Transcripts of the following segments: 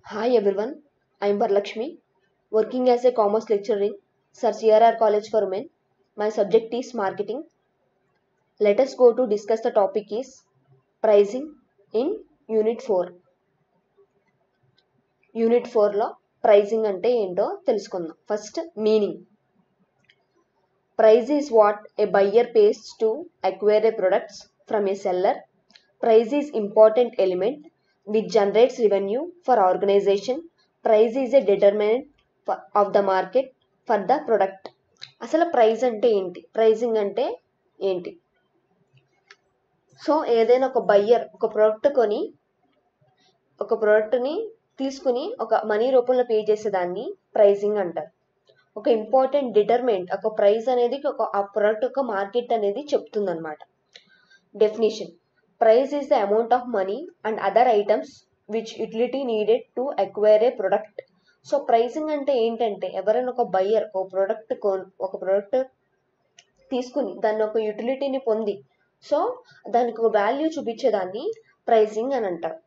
Hi everyone, I am Varlakshmi, working as a commerce lecturer in Sir CRR College for Women. My subject is marketing. Let us go to discuss the topic is pricing in Unit 4. Unit 4లో pricing అంటే ఏంటో తెలుసుకుందాం. First meaning. Price is what a buyer pays to acquire a products from a seller. Price is important element which generates revenue for organization. Price is a determinant of the market for the product. అసలు price అంటే ఏంటి, pricing అంటే ఏంటి? So ఏదైనా ఒక buyer ఒక ప్రోడక్ట్ని తీసుకుని ఒక మనీ రూపంలో పే చేసేదాన్ని ప్రైజింగ్ అంటారు. ఒక ఇంపార్టెంట్ డిటర్మెంట్, ఒక ప్రైస్ అనేది ఆ ప్రోడక్ట్ యొక్క మార్కెట్ అనేది చెప్తుందన్నమాట. Definition: price is the amount of money and other items which utility needed to acquire a product. So pricing అంటే ఏంటంటే ఎవరైనా ఒక బయ్యర్ ఒక ప్రోడక్ట్ తీసుకుని దాన్ని ఒక యూటిలిటీని పొంది సో దానికి ఒక వాల్యూ చూపించేదాన్ని ప్రైసింగ్ అని అంటారు.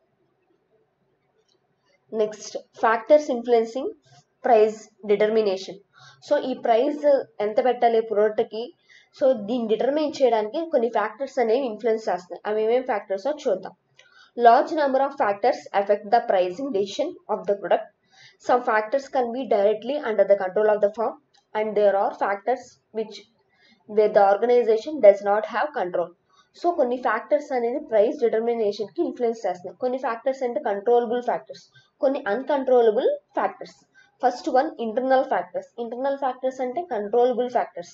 Next, factors influencing price determination. So ఈ ప్రైస్ ఎంత పెట్టాలి ప్రోడక్ట్కి, సో దీన్ని డిటర్మైన్ చేయడానికి కొన్ని ఫ్యాక్టర్స్ అనేవి ఇన్ఫ్లుయెన్స్ చేస్తున్నాయి. అవి ఏమేమి ఫ్యాక్టర్స్ చూద్దాం. Large number of factors effect the pricing decision of the product. Some factors can be directly under the control of the firm, and there are factors where the organization does not have control. So కొన్ని factors అనేది price డిటర్మినేషన్కి influence చేస్తున్నాయి. కొన్ని factors అంటే controllable factors, కొన్ని uncontrollable factors. First one internal factors. Internal factors అంటే controllable factors.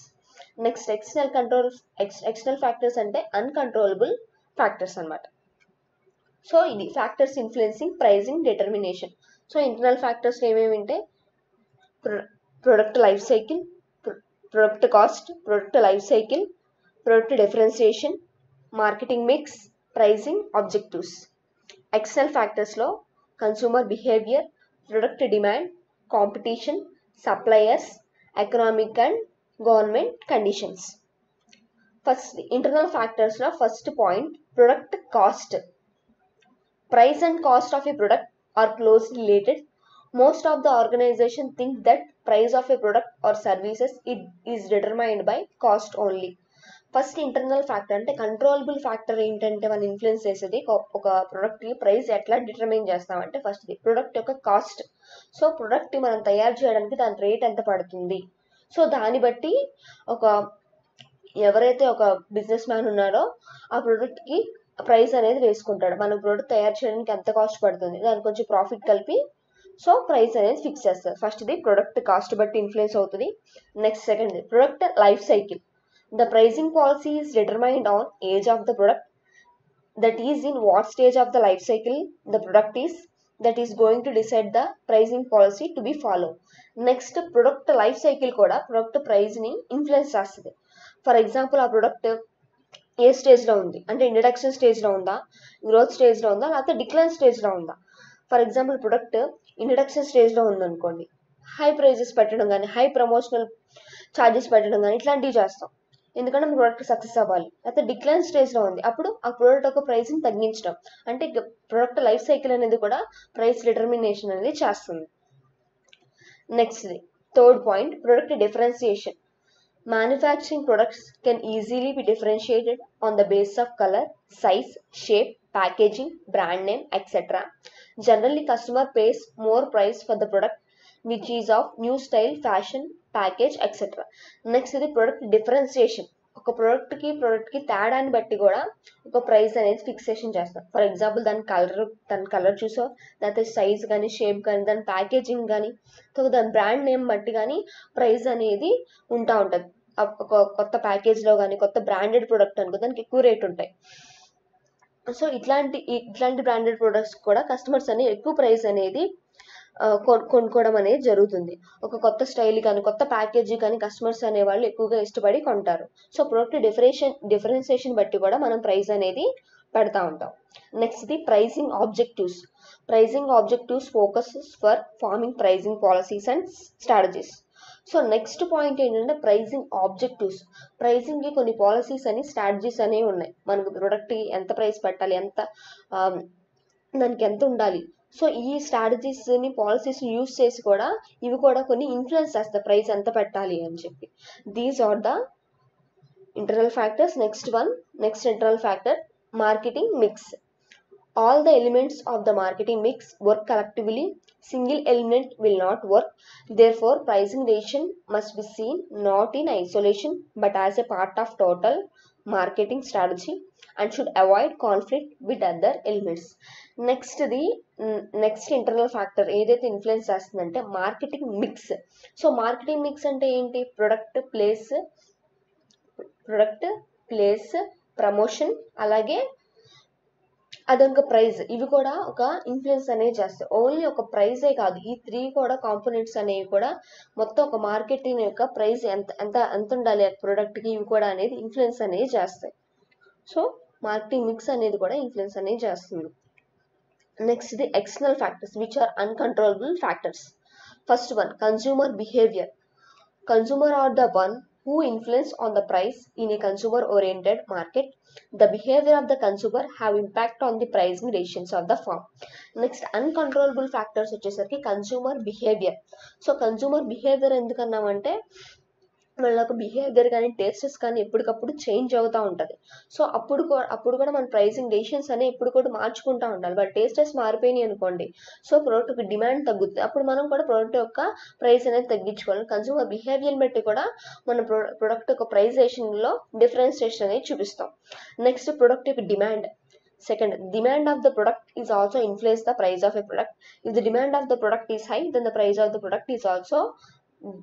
Next external factors అంటే uncontrollable factors అన్నమాట. సో ఇది factors influencing pricing determination. So internal factors ఏమేమి అంటే product life cycle, product cost, product life cycle, product differentiation, marketing mix, pricing objectives. External ఫ్యాక్టర్స్లో consumer behaviour, product demand, competition, suppliers, economic and government conditions. First internal ఫ్యాక్టర్స్లో first point product cost. Price and cost of a product are closely related. Most of the organization think that price of a product or services is determined by cost only. First internal factor అంటే controllable factor ఏంటంటే మనం influence చేసేది ఒక ప్రోడక్ట్కి price ఎట్లా determine చేస్తామంటే ఫస్ట్ది product యొక్క కాస్ట్. సో ప్రోడక్ట్ మనం తయారు చేయడానికి దాని రేట్ ఎంత పడుతుంది, సో దాన్ని బట్టి ఎవరైతే ఒక బిజినెస్ మ్యాన్ ఉన్నారో ఆ ప్రోడక్ట్కి ప్రైస్ అనేది వేసుకుంటాడు. మన ప్రోడక్ట్ తయారు చేయడానికి ఎంత కాస్ట్ పడుతుంది, దానికి కొంచెం ప్రాఫిట్ కలిపి సో ప్రైస్ అనేది ఫిక్స్ చేస్తారు. ఫస్ట్ది ప్రొడక్ట్ కాస్ట్ బట్టి ఇన్ఫ్లుయెన్స్ అవుతుంది. Next second product life cycle. The pricing policy is determined on age of the product, that is in what stage of the life cycle the product is, that is going to decide the pricing policy to be follow. Next product life cycle కూడా product ప్రైస్ని influence చేస్తుంది. For example ఆ product ఏ స్టేజ్లో ఉంది అంటే introduction స్టేజ్లో ఉందా, growth స్టేజ్లో ఉందా, లేకపోతే డిక్లైన్ స్టేజ్లో ఉందా. ఫర్ ఎగ్జాంపుల్ ప్రొడక్ట్ ఇంట్రడక్షన్ స్టేజ్లో ఉందనుకోండి, హై ప్రైజెస్ పెట్టడం కానీ హై ప్రమోషనల్ ఛార్జెస్ పెట్టడం కానీ ఇట్లాంటివి చేస్తాం, ఎందుకంటే మన ప్రోడక్ట్ సక్సెస్ అవ్వాలి. లేకపోతే డిక్లైన్ స్టేజ్లో ఉంది, అప్పుడు ఆ ప్రోడక్ట్ యొక్క ప్రైస్ని తగ్గించడం. అంటే ప్రోడక్ట్ లైఫ్ సైకిల్ అనేది కూడా ప్రైస్ డిటర్మినేషన్ అనేది చేస్తుంది. Next third point product differentiation. Manufacturing products can easily be differentiated on the basis of color, size, shape, packaging, brand name, etc. Generally, customer pays more price for the product which is of new style, fashion, package, etc. Next is the product differentiation. ఒక ప్రోడక్ట్కి తేడాన్ని బట్టి కూడా ఒక price అనేది fixation చేస్తాం. For example దాని colour చూసో, లేకపోతే సైజ్ కానీ షేప్ కానీ దాని ప్యాకేజింగ్ కానీ దాని బ్రాండ్ నేమ్ బట్టి కానీ ప్రైస్ అనేది ఉంటుంది. ఒక కొత్త ప్యాకేజ్లో కానీ కొత్త బ్రాండెడ్ ప్రోడక్ట్ అనుకో దానికి ఎక్కువ రేట్ ఉంటాయి. సో ఇట్లాంటి బ్రాండెడ్ ప్రొడక్ట్స్ కూడా కస్టమర్స్ అనేది ఎక్కువ ప్రైస్ అనేది కొనుక్కోవడం అనేది జరుగుతుంది. ఒక కొత్త స్టైల్ కానీ కొత్త ప్యాకేజీ కానీ కస్టమర్స్ అనేవాళ్ళు ఎక్కువగా ఇష్టపడి కొంటారు. సో ప్రొడక్ట్ డిఫరెన్సియేషన్ బట్టి కూడా మనం ప్రైస్ అనేది పెడతా ఉంటాం. Next the pricing objectives. Pricing objectives focuses for farming pricing policies and strategies. So next point ఏంటంటే ప్రైసింగ్ ఆబ్జెక్టివ్స్. ప్రైసింగ్కి కొన్ని పాలసీస్ అని స్ట్రాటజీస్ అనేవి ఉన్నాయి. మనకు ప్రోడక్ట్కి ఎంత ప్రైస్ పెట్టాలి, దానికి ఎంత ఉండాలి, సో ఈ స్ట్రాటజీస్ని పాలసీస్ని యూస్ చేసి కూడా ఇవి కూడా కొన్ని ఇన్ఫ్లుయెన్స్ చేస్తాయి ప్రైస్ ఎంత పెట్టాలి అని చెప్పి. These are the internal factors. Next internal factor, marketing mix. All the elements of the marketing mix work collectively. Single element will not work. Therefore, pricing decision must be seen not in isolation but as a part of total marketing strategy and should avoid conflict with other elements. Next internal factor ఏదైతే influence చేస్తుందంటే marketing mix. So marketing mix అంటే ఏంటి? Product place promotion అలాగే అదొక price, ఇవి కూడా ఒక influence అనేది చేస్తాయి. ఓన్లీ ఒక ప్రైజే కాదు, ఈ 3 కూడా కాంపోనెంట్స్ అనేవి కూడా మొత్తం ఒక మార్కెటింగ్ యొక్క ప్రైస్ ఎంత ఉండాలి ప్రోడక్ట్కి, ఇవి కూడా అనేది ఇన్ఫ్లుయెన్స్ అనేది చేస్తాయి. సో మార్కెటింగ్ మిక్స్ అనేది కూడా ఇన్ఫ్లుయెన్స్ అనేది చేస్తుంది. Next the external factors which are uncontrollable factors. First one, consumer behaviour. Consumer are the one who influence on the price in a consumer oriented market. The behavior of the consumer have impact on the pricing decisions of the firm. Next, uncontrollable factors వచ్చేసరికి consumer behaviour. So consumer behaviour ఎందుకన్నామంటే వాళ్ళకు behaviour కానీ tastes కానీ ఎప్పటికప్పుడు change అవుతూ ఉంటుంది. So అప్పుడు కూడా మన ప్రైసింగ్ డెసిషన్స్ అనేవి ఎప్పుడు కూడా మార్చుకుంటూ ఉండాలి. వాళ్ళ టేస్టెస్ మారిపోయినాయి అనుకోండి, సో ప్రోడక్ట్కి డిమాండ్ తగ్గుతుంది, అప్పుడు మనం కూడా ప్రోడక్ట్ యొక్క ప్రైస్ అనేది తగ్గించుకోవాలి. కన్స్యూమర్ బిహేవియర్ బట్టి కూడా మన ప్రోడక్ట్ యొక్క ప్రైజేషన్లో డిఫరెన్సియేషన్ అనేది చూపిస్తాం. నెక్స్ట్, ప్రొడక్ట్ యొక్క demand. Second, demand of the product is also influence the price of a product. If the demand of the product is high, then the price of the product is also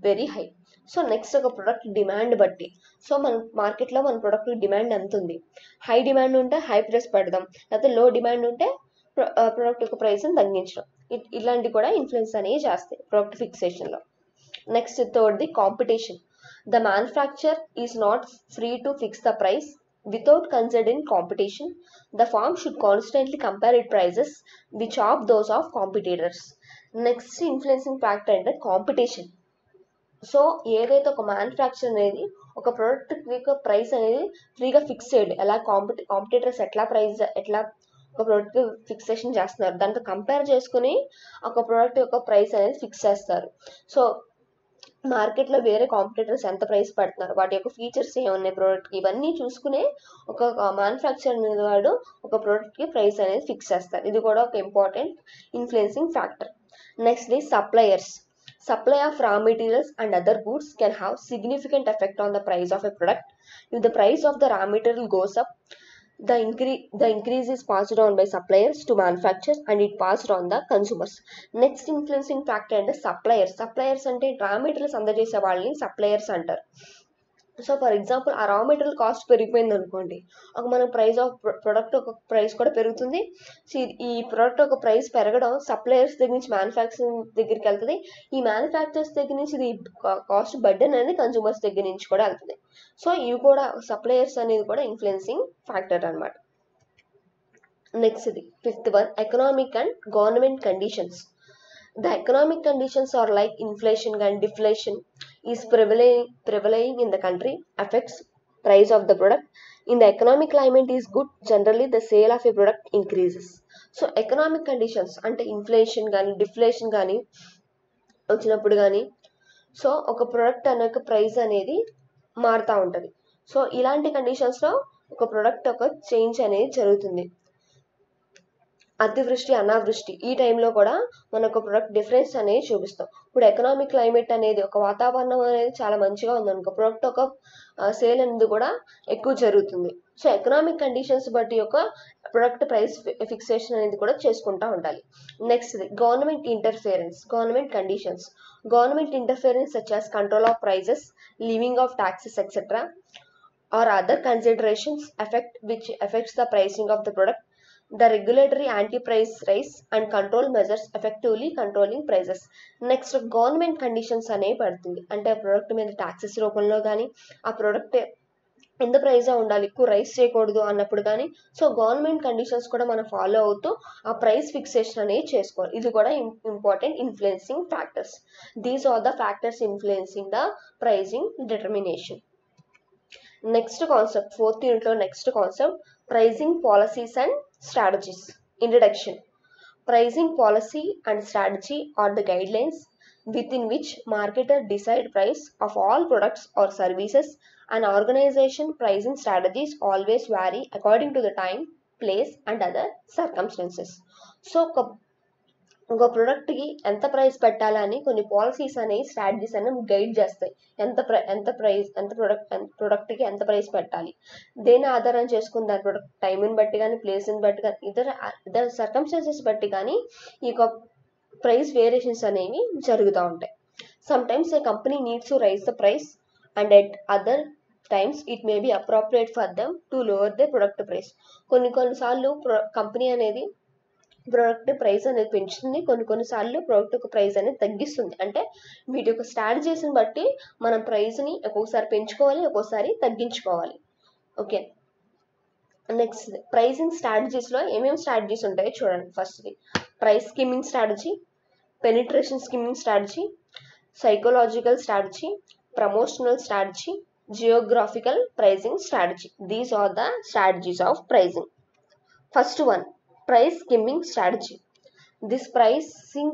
very high. So next ఒక product demand బట్టి, so మన మార్కెట్లో మన product demand ఎంత ఉంది, high demand ఉంటే high price పెడదాం, లేకపోతే లో డిమాండ్ ఉంటే ప్రొడక్ట్ యొక్క ప్రైస్ని తగ్గించడం, ఇలాంటివి కూడా ఇన్ఫ్లుయెన్స్ అనేవి చేస్తాయి ప్రొడక్ట్ ఫిక్సేషన్లో. Next third the competition. The manufacture is not free to fix the price without considering competition. The firm should constantly compare its prices which of those of competitors. Next influencing factor అంటే competition. So ఏదైతే ఒక manufacture అనేది ఒక product యొక్క price అనేది ఫ్రీగా fix చేయడు, ఎలా కాంపిటీటర్స్ ఎట్లా ఒక ప్రోడక్ట్ ఫిక్సేషన్ చేస్తున్నారు, దాంతో కంపేర్ చేసుకుని ఒక ప్రోడక్ట్ యొక్క ప్రైస్ అనేది ఫిక్స్ చేస్తారు. సో మార్కెట్లో వేరే కాంపిటీటర్స్ ఎంత ప్రైస్ పెడుతున్నారు, వాటి యొక్క ఫీచర్స్ ఏమున్నాయి ప్రోడక్ట్కి, ఇవన్నీ చూసుకునే ఒక మ్యానుఫ్యాక్చర్ అనేది వాడు ఒక ప్రోడక్ట్కి ప్రైస్ అనేది ఫిక్స్ చేస్తారు. ఇది కూడా ఒక important influencing factor. Next the suppliers. Supply of raw materials and other goods can have significant effect on the price of a product. If the price of the raw material goes up, the increase is passed on by suppliers to manufacturers and it passed on the consumers. Next influencing factor అంటే suppliers అంటే రా materials అందజేసే వాళ్ళని suppliers అంటారు. So for example ఆ raw material cost పెరిగిపోయింది అనుకోండి, ఒక మన ప్రైస్ ఆఫ్ ప్రొడక్ట్ ఒక ప్రైస్ కూడా పెరుగుతుంది. సో ఈ ప్రొడక్ట్ ఒక ప్రైస్ పెరగడం సప్లయర్స్ దగ్గర నుంచి మ్యానుఫ్యాక్చరింగ్ దగ్గరికి వెళ్తుంది, ఈ మ్యానుఫ్యాక్చర్స్ దగ్గర నుంచి ఇది కాస్ట్ బర్డెన్ అనేది కన్స్యూమర్స్ దగ్గర నుంచి కూడా వెళ్తుంది. సో ఇవి కూడా సప్లయర్స్ అనేది కూడా ఇన్ఫ్లుయెన్సింగ్ ఫ్యాక్టర్ అనమాట. Next the fifth one, economic and government conditions. The economic conditions are like inflation and deflation is prevailing in the country affects price of the product. In the economic climate is good, generally the sale of a product increases. So economic conditions అంటే inflation కానీ deflation కానీ వచ్చినప్పుడు కానీ so ఒక product అనే price అనేది మారుతూ ఉంటుంది. సో ఇలాంటి కండిషన్స్లో ఒక ప్రోడక్ట్ ఒక చేంజ్ అనేది జరుగుతుంది. అతివృష్టి అనావృష్టి ఈ టైంలో కూడా మన ఒక ప్రొడక్ట్ డిఫరెన్స్ అనేది చూపిస్తాం. ఇప్పుడు ఎకనామిక్ క్లైమేట్ అనేది ఒక వాతావరణం అనేది చాలా మంచిగా ఉందనుకో, ప్రొడక్ట్ ఒక సేల్ అనేది కూడా ఎక్కువ జరుగుతుంది. సో ఎకనామిక్ కండిషన్స్ బట్టి ఒక ప్రొడక్ట్ ప్రైస్ ఫిక్సేషన్ అనేది కూడా చేసుకుంటూ ఉండాలి. Next government government conditions. Government interference such as control of prices, leaving off taxes etc. or other considerations which affects the pricing of the product. The regulatory anti-price rise and control measures effectively controlling prices. Next government conditions అనేవి పడుతుంది, అంటే ఆ product మీద taxes రూపంలో కానీ ఆ product ఎంత ప్రైస్గా ఉండాలి, ఎక్కువ రైస్ చేయకూడదు అన్నప్పుడు కానీ సో గవర్నమెంట్ కండిషన్స్ కూడా మనం ఫాలో అవుతూ ఆ ప్రైస్ ఫిక్సేషన్ అనేది చేసుకోవాలి. ఇది కూడా important influencing factors. These are the factors influencing the pricing determination. Next concept, fourth యూనిట్లో next concept, pricing policies and strategies. Introduction. Pricing policy and strategy are the guidelines within which marketers decide price of all products or services. An organization pricing strategies always vary according to the time, place and other circumstances. So ఒక ప్రోడక్ట్కి ఎంత price పెట్టాలని కొన్ని policies అనేవి strategies అనేవి guide చేస్తాయి. ఎంత ప్రోడక్ట్కి ఎంత ప్రైస్ పెట్టాలి, దేని ఆధారం చేసుకుని దాని ప్రొడక్ట్ టైంని బట్టి కానీ, ప్లేస్ని బట్టి కానీ, ఇతర సర్కమ్స్టాన్సెస్ బట్టి కానీ ఈ యొక్క ప్రైస్ వేరియేషన్స్ అనేవి జరుగుతూ ఉంటాయి. Sometimes a company needs to raise the price and at other times it may be appropriate for them to lower the product price. కొన్నిసార్లు కంపెనీ అనేది ప్రోడక్ట్ ప్రైస్ అనేది పెంచుతుంది, కొన్నిసార్లు ప్రోడక్ట్ యొక్క ప్రైస్ అనేది తగ్గిస్తుంది. అంటే వీటి యొక్క స్ట్రాటజీస్ని బట్టి మనం ప్రైస్ని ఒక్కొక్కసారి పెంచుకోవాలి, ఒక్కొక్కసారి తగ్గించుకోవాలి. ఓకే, నెక్స్ట్ ప్రైసింగ్ స్ట్రాటజీస్లో ఏమేమి స్ట్రాటజీస్ ఉంటాయో చూడండి. ఫస్ట్ది price skimming strategy, penetration skimming strategy, psychological strategy, promotional strategy, geographical pricing strategy. These are the strategies of pricing. First one, price skimming strategy. This pricing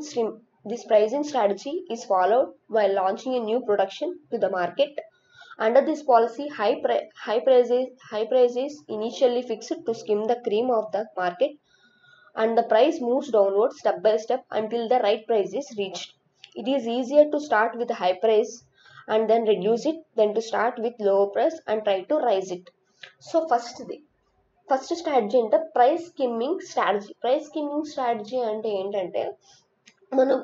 strategy is followed while launching a new production to the market. Under this policy, high price is initially fixed to skim the cream of the market, and the price moves downward step by step until the right price is reached. It is easier to start with high price and then reduce it than to start with lower price and try to raise it. So first strategy అంటే price skimming strategy. Price skimming strategy అంటే ఏంటంటే, మనం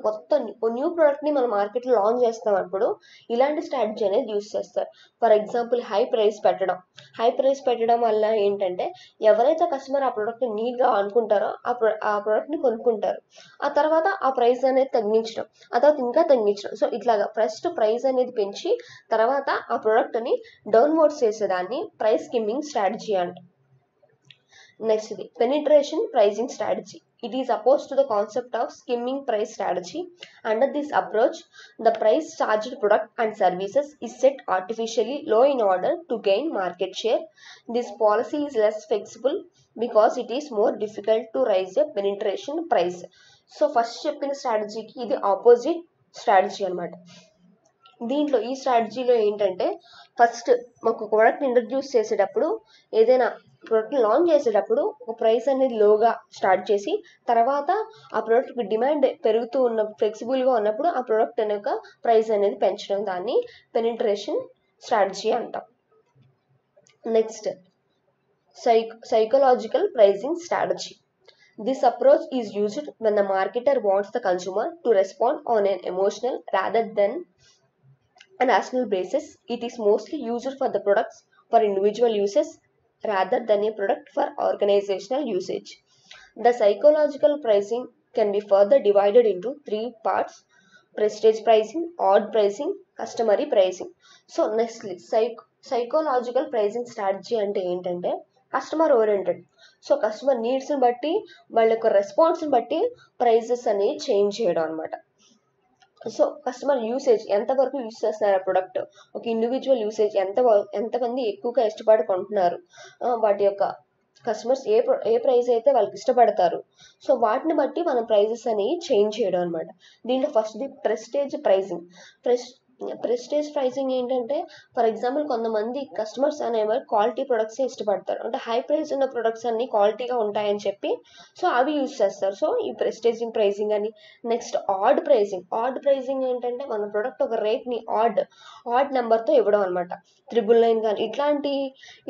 new ప్రోడక్ట్ని మన మార్కెట్లో launch చేస్తున్నప్పుడు ఇలాంటి strategy అనేది యూస్ చేస్తారు. ఫర్ ఎగ్జాంపుల్ హై ప్రైస్ పెట్టడం వల్ల ఏంటంటే, ఎవరైతే కస్టమర్ ఆ ప్రోడక్ట్ని నీట్గా అనుకుంటారో ఆ ప్రోడక్ట్ని కొనుక్కుంటారు. ఆ తర్వాత ఆ ప్రైస్ అనేది తగ్గించడం, ఆ తర్వాత ఇంకా తగ్గించడం. సో ఇట్లాగా ఫస్ట్ ప్రైస్ అనేది పెంచి తర్వాత ఆ ప్రోడక్ట్ని డౌన్వర్డ్స్ చేసేదాన్ని ప్రైస్ స్కిమ్మింగ్ స్ట్రాటజీ అంట. Next, the penetration pricing strategy. It is opposed to the concept of skimming price strategy. Under this approach, the price charged product and services is set artificially low in order to gain market share. This policy is less flexible because it is more difficult to raise a penetration price. So first చెప్పిన స్ట్రాటజీకి ఇది opposite strategy అనమాట. దీంట్లో ఈ స్ట్రాటజీలో ఏంటంటే, first మాకు product introduce చేసేటప్పుడు, ఏదైనా ప్రోడక్ట్ని లాంచ్ చేసేటప్పుడు ఒక ప్రైస్ అనేది లోగా స్టార్ట్ చేసి తర్వాత ఆ ప్రోడక్ట్కి డిమాండ్ పెరుగుతూ ఫ్లెక్సిబుల్గా ఉన్నప్పుడు ఆ ప్రోడక్ట్ యొక్క ప్రైస్ అనేది పెంచడం, దాన్ని పెనిట్రేషన్ స్ట్రాటజీ అంటాం. Next psychological pricing strategy. This approach is used when the marketer wants the consumer to respond on an emotional rather than a rational basis. It is mostly used for the products for individual uses rather than a product for organizational usage. The psychological pricing can be further divided into 3 parts: prestige pricing, odd pricing, customary pricing. So nextly psychological pricing strategy అంటే ఏంటంటే, customer oriented. So customer నీడ్స్ని బట్టి, వాళ్ళ యొక్క రెస్పాన్స్ని బట్టి prices అనేవి change చేయడం అనమాట. So customer usage ఎంతవరకు యూస్ చేస్తున్నారు ఆ ప్రొడక్ట్, ఒక ఇండివిజువల్ యూసేజ్ ఎంతమంది ఎక్కువగా ఇష్టపడి కొంటున్నారు, వాటి యొక్క కస్టమర్స్ ఏ ప్రైస్ అయితే వాళ్ళకి ఇష్టపడతారు, సో వాటిని బట్టి మనం ప్రైజెస్ అనేవి చేంజ్ చేయడం అనమాట. దీంట్లో ఫస్ట్ది ప్రెస్టేజ్ ప్రైజింగ్. ప్రెస్టేజ్ ప్రైసింగ్ ఏంటంటే, ఫర్ ఎగ్జాంపుల్ కొంతమంది కస్టమర్స్ అనేవారు క్వాలిటీ ప్రొడక్ట్స్ ఇష్టపడతారు, అంటే హై ప్రైస్ ఉన్న ప్రొడక్ట్స్ అన్ని క్వాలిటీగా ఉంటాయని చెప్పి సో అవి యూజ్ చేస్తారు. సో ఈ ప్రెస్టేజింగ్ ప్రైసింగ్ అని. నెక్స్ట్ ఆడ్ ప్రైసింగ్ ఏంటంటే, మన ప్రొడక్ట్ ఒక రేట్ని ఆడ్ నెంబర్తో ఇవ్వడం అనమాట. 999 కానీ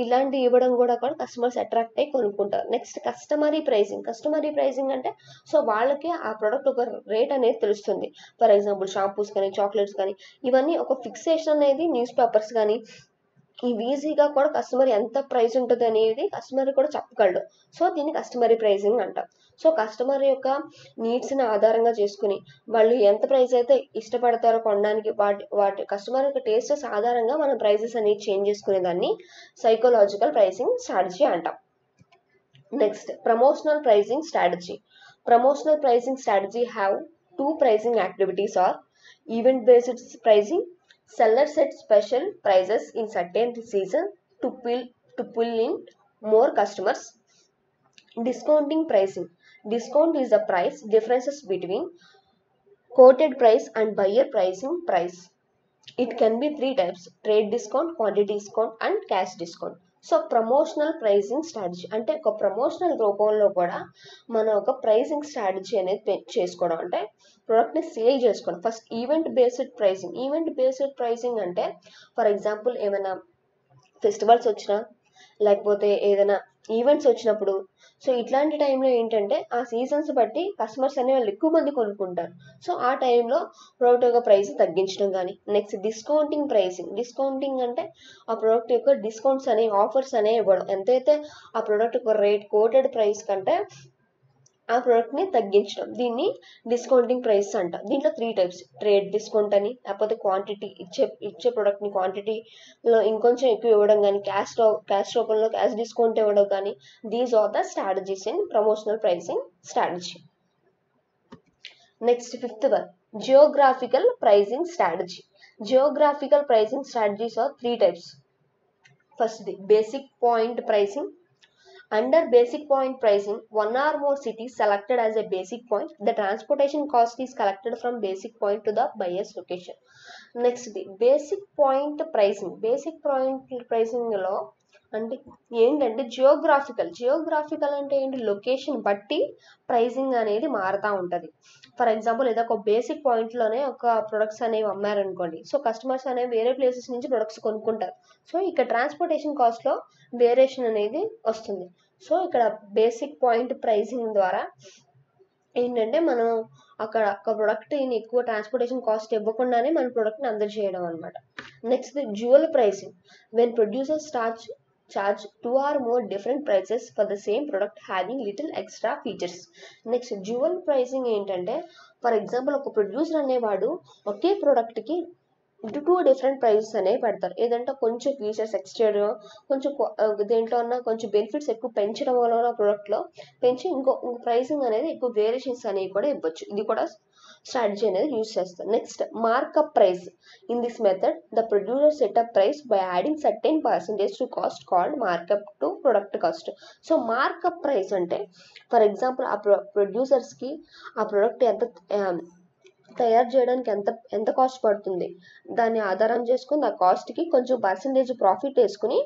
ఇట్లాంటి ఇవ్వడం కూడా కస్టమర్స్ అట్రాక్ట్ అయ్యి కొనుక్కుంటారు. నెక్స్ట్ కస్టమరీ ప్రైసింగ్ అంటే, సో వాళ్ళకి ఆ ప్రొడక్ట్ ఒక రేట్ అనేది తెలుస్తుంది. ఫర్ ఎగ్జాంపుల్ షాంపూస్ కానీ, చాక్లెట్స్ కానీ, ఇవన్నీ ఒక ఫిక్సేషన్ అనేది న్యూస్ పేపర్స్ కానీ ఇవి ఈజీగా కూడా కస్టమర్ ఎంత ప్రైస్ ఉంటుంది అనేది కస్టమర్ కూడా చెప్పగలడు. సో దీన్ని కస్టమరీ ప్రైసింగ్ అంటాం. సో కస్టమర్ యొక్క నీడ్స్ని ఆధారంగా చేసుకుని వాళ్ళు ఎంత ప్రైస్ అయితే ఇష్టపడతారో కొనడానికి, వాటి కస్టమర్ యొక్క టేస్టెస్ ఆధారంగా మనం ప్రైజెస్ అనేది చేంజ్ చేసుకునే దాన్ని సైకలాజికల్ ప్రైసింగ్ స్ట్రాటజీ అంటాం. Next promotional pricing strategy. Promotional pricing strategy have 2 pricing activities are event-based pricing. Sellers set special prices in certain season to pull in more customers. Discounting pricing. Discount is the price differences between quoted price and buyer pricing price. It can be three types: trade discount, quantity discount and cash discount. So promotional pricing strategy అంటే ఒక promotional రూపంలో కూడా మనం ఒక pricing strategy అనేది చేసుకోవడం, అంటే ప్రోడక్ట్ని సేల్ చేసుకోవడం. First event based pricing. Event based pricing అంటే ఫర్ ఎగ్జాంపుల్ ఏమైనా ఫెస్టివల్స్ వచ్చినా లేకపోతే ఏదైనా ఈవెంట్స్ వచ్చినప్పుడు, సో ఇట్లాంటి టైంలో ఏంటంటే ఆ సీజన్స్ బట్టి కస్టమర్స్ అనే వాళ్ళు ఎక్కువ మంది కొనుక్కుంటారు. సో ఆ టైంలో ప్రోడక్ట్ యొక్క ప్రైస్ తగ్గించడం కానీ. Next discounting pricing. డిస్కౌంటింగ్ అంటే ఆ ప్రోడక్ట్ యొక్క డిస్కౌంట్స్ అనేవి, ఆఫర్స్ అనేవి ఇవ్వడం. ఎంతైతే ఆ ప్రోడక్ట్ యొక్క రేట్ కోటెడ్ ప్రైస్ కంటే ఆ ప్రోడక్ట్ని తగ్గించడం, దీన్ని డిస్కౌంటింగ్ ప్రైస్ అంట. దీంట్లో త్రీ టైప్స్: ట్రేడ్ డిస్కౌంట్ అని, లేకపోతే క్వాంటిటీ ఇచ్చే ప్రోడక్ట్ని క్వాంటిటీలో ఇంకొంచెం ఎక్కువ ఇవ్వడం కానీ, క్యాష్ రూపంలో క్యాష్ డిస్కౌంట్ ఇవ్వడం కానీ. These are the strategies in promotional pricing strategy. Next fifth one, geographical pricing strategy. Geographical pricing strategies are three types. First the basic point pricing. Under basic point pricing, one or more cities selected as a basic point. The transportation cost is collected from basic point to the buyer's location. Next, the basic point pricing. Basic point pricing lo అంటే ఏంటంటే geographical అంటే ఏంటి, location బట్టి pricing అనేది మారుతూ ఉంటుంది. For example ఏదో ఒక బేసిక్ పాయింట్లోనే ఒక ప్రొడక్ట్స్ అనేవి అమ్మారనుకోండి, సో కస్టమర్స్ అనేవి వేరే ప్లేసెస్ నుంచి ప్రొడక్ట్స్ కొనుక్కుంటారు. సో ఇక్కడ ట్రాన్స్పోర్టేషన్ కాస్ట్లో వేరియేషన్ అనేది వస్తుంది. సో ఇక్కడ బేసిక్ పాయింట్ ప్రైసింగ్ ద్వారా ఏంటంటే మనం అక్కడ ఒక ప్రొడక్ట్ని ఎక్కువ ట్రాన్స్పోర్టేషన్ కాస్ట్ ఇవ్వకుండానే మన ప్రొడక్ట్ని అందజేయడం అనమాట. Next dual pricing. When producers charge two or more different prices for the same product having little extra features. Next dual pricing ఏంటంటే ఫర్ ఎగ్జాంపుల్ ఒక ప్రొడ్యూసర్ అనేవాడు ఒకే ప్రోడక్ట్కి టూ డిఫరెంట్ ప్రైసెస్ అనేవి పెడతారు. ఏదంటే కొంచెం ఫీచర్స్ ఎక్స్ట్రా, కొంచెం దేంట్లో ఉన్న కొంచెం బెనిఫిట్స్ ఎక్కువ పెంచడం వల్ల ప్రోడక్ట్లో పెంచి ఇంకో ప్రైసింగ్ అనేది ఎక్కువ వేరియేషన్స్ అనేవి కూడా ఇవ్వచ్చు. ఇది కూడా స్ట్రాటజీ అనేది యూజ్ చేస్తారు. Next markup price. In this method the producer setup price by adding certain percentage to cost called markup to product cost. So markup price అంటే ఫర్ ఎగ్జాంపుల్ ఆ ప్రొడ్యూసర్స్కి ఆ ప్రొడక్ట్ ఎంత తయారు చేయడానికి ఎంత కాస్ట్ పడుతుంది దాన్ని ఆధారం చేసుకుని ఆ కాస్ట్కి కొంచెం పర్సెంటేజ్ ప్రాఫిట్ వేసుకుని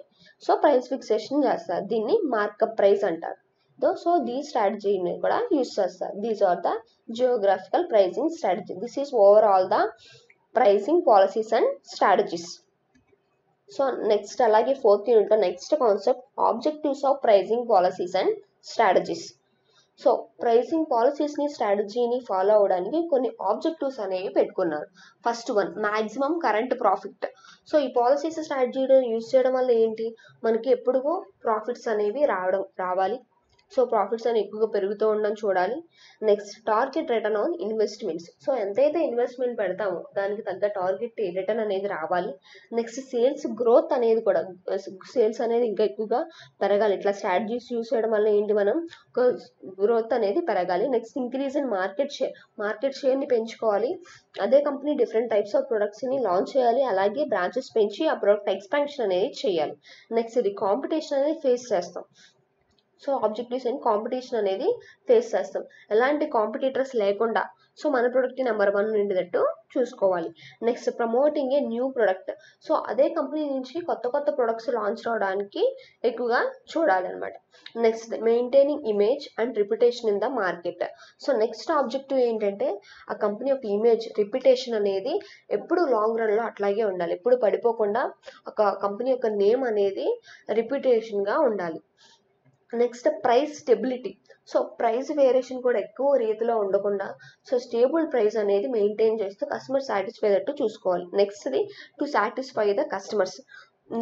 సో ప్రైస్ ఫిక్సేషన్ చేస్తారు. దీన్ని మార్కప్ ప్రైస్ అంటారు. సో ఈ స్ట్రాటజీని కూడా యూజ్ చేస్తారు. These are the geographical pricing strategy. This is overall the pricing policies and strategies. So next అలాగే ఫోర్త్ యూనిట్లో next concept objectives of pricing policies and strategies. సో pricing పాలసీస్ని స్ట్రాటజీని ఫాలో అవడానికి కొన్ని ఆబ్జెక్టివ్స్ అనేవి పెట్టుకున్నారు. First one, maximum current profit. So ఈ పాలసీస్ స్ట్రాటజీని యూజ్ చేయడం వల్ల ఏంటి, మనకి ఎప్పుడూ ప్రాఫిట్స్ అనేవి రావాలి. సో ప్రాఫిట్స్ అనేవి ఎక్కువగా పెరుగుతూ ఉండడం చూడాలి. Next target return on investments. So ఎంతైతే ఇన్వెస్ట్మెంట్ పెడతామో దానికి తగ్గ టార్గెట్ రిటర్న్ అనేది రావాలి. నెక్స్ట్ సేల్స్ గ్రోత్ అనేది కూడా, సేల్స్ అనేది ఇంకా ఎక్కువగా పెరగాలి. ఇట్లా స్ట్రాటజీస్ యూజ్ చేయడం వల్ల ఏంటి, మనం గ్రోత్ అనేది పెరగాలి. నెక్స్ట్ ఇంక్రీజ్ ఇన్ మార్కెట్ షేర్ని పెంచుకోవాలి. అదే కంపెనీ డిఫరెంట్ టైప్స్ ఆఫ్ ప్రొడక్ట్స్ని లాంచ్ చేయాలి. అలాగే బ్రాంచెస్ పెంచి ఆ ప్రొడక్ట్ ఎక్స్పాన్షన్ అనేది చేయాలి. నెక్స్ట్ ఇది కాంపిటీషన్ అనేది ఫేస్ చేస్తాం. సో ఆబ్జెక్టివ్స్ అండ్ కాంపిటీషన్ అనేది ఫేస్ చేస్తాం. ఎలాంటి కాంపిటీటర్స్ లేకుండా సో మన ప్రొడక్ట్ నెంబర్ 1 ఉండేటట్టు చూసుకోవాలి. Next promoting a new product. So అదే కంపెనీ నుంచి కొత్త ప్రొడక్ట్స్ లాంచ్ అవడానికి ఎక్కువగా చూడాలన్నమాట. Next maintaining image and reputation in the market. So next objective ఏంటంటే ఆ కంపెనీ యొక్క ఇమేజ్, రిప్యుటేషన్ అనేది ఎప్పుడు లాంగ్ రన్లో అట్లాగే ఉండాలి. ఎప్పుడు పడిపోకుండా ఒక కంపెనీ యొక్క నేమ్ అనేది రిప్యుటేషన్గా ఉండాలి. Next price stability. So price variation కూడా ఎక్కువ రీతిలో ఉండకుండా సో స్టేబుల్ ప్రైస్ అనేది మెయింటైన్ చేస్తూ కస్టమర్ సాటిస్ఫై అయ్యేటట్టు చూసుకోవాలి. నెక్స్ట్ది టు సాటిస్ఫై ద కస్టమర్స్.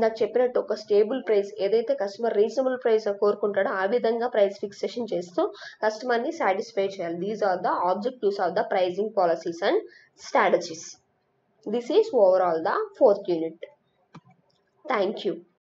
నాకు చెప్పినట్టు ఒక స్టేబుల్ ప్రైస్, ఏదైతే కస్టమర్ రీజనబుల్ ప్రైస్ కోరుకుంటాడో ఆ విధంగా ప్రైస్ ఫిక్సేషన్ చేస్తూ కస్టమర్ని సాటిస్ఫై చేయాలి. These are the objectives of the pricing policies and strategies. This is overall the 4th unit. Thank you.